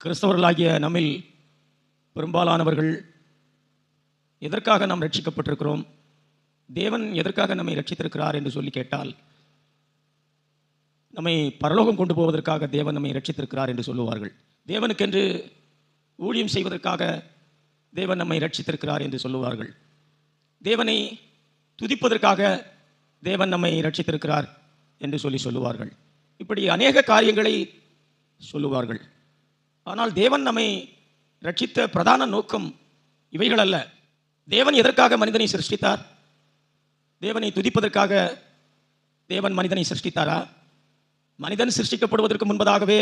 கிறிஸ்தவர்களாகிய நம்மில் பெரும்பாலானவர்கள் எதற்காக நாம் ரட்சிக்கப்பட்டிருக்கிறோம், தேவன் எதற்காக நம்மை ரட்சித்திருக்கிறார் என்று சொல்லி கேட்டால், நம்மை பரலோகம் கொண்டு போவதற்காக தேவன் நம்மை ரட்சித்திருக்கிறார் என்று சொல்லுவார்கள். தேவனுக்கென்று ஊழியம் செய்வதற்காக தேவன் நம்மை ரட்சித்திருக்கிறார் என்று சொல்லுவார்கள். தேவனை துதிப்பதற்காக தேவன் நம்மை ரட்சித்திருக்கிறார் என்று சொல்லுவார்கள். இப்படி அநேக காரியங்களை சொல்லுவார்கள். ஆனால் தேவன் நம்மை ரட்சித்த பிரதான நோக்கம் இவைகள் அல்ல. தேவன் எதற்காக மனிதனை சிருஷ்டித்தார்? தேவனை துதிப்பதற்காக தேவன் மனிதனை சிருஷ்டித்தாரா? மனிதன் சிருஷ்டிக்கப்படுவதற்கு முன்பதாகவே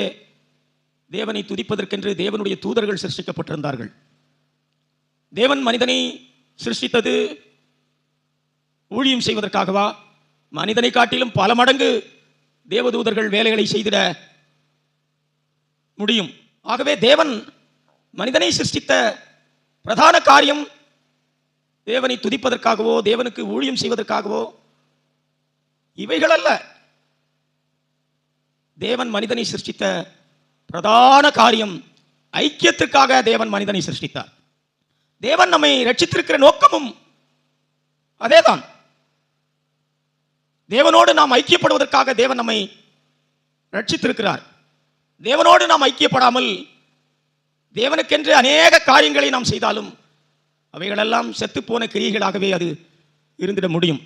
தேவனை துதிப்பதற்கென்று தேவனுடைய தூதர்கள் சிருஷ்டிக்கப்பட்டிருந்தார்கள். தேவன் மனிதனை சிருஷ்டித்தது ஊழியம் செய்வதற்காகவா? மனிதனை காட்டிலும் பல மடங்கு தேவதூதர்கள் வேலைகளை செய்திட முடியும். ஆகவே தேவன் மனிதனை சிருஷ்டித்த பிரதான காரியம் தேவனை துதிப்பதற்காகவோ தேவனுக்கு ஊழியம் செய்வதற்காகவோ இவைகள் அல்ல. தேவன் மனிதனை சிருஷ்டித்த பிரதான காரியம் ஐக்கியத்துக்காக தேவன் மனிதனை சிருஷ்டித்தார். தேவன் நம்மை ரட்சித்திருக்கிற நோக்கமும் அதேதான். தேவனோடு நாம் ஐக்கியப்படுவதற்காக தேவன் நம்மை ரட்சித்திருக்கிறார். தேவனோடு நாம் ஐக்கியப்படாமல் தேவனுக்கென்று அநேக காரியங்களை நாம் செய்தாலும் அவைகளெல்லாம் செத்துப்போன கிரியைகளாகவே அது இருந்திட முடியும்.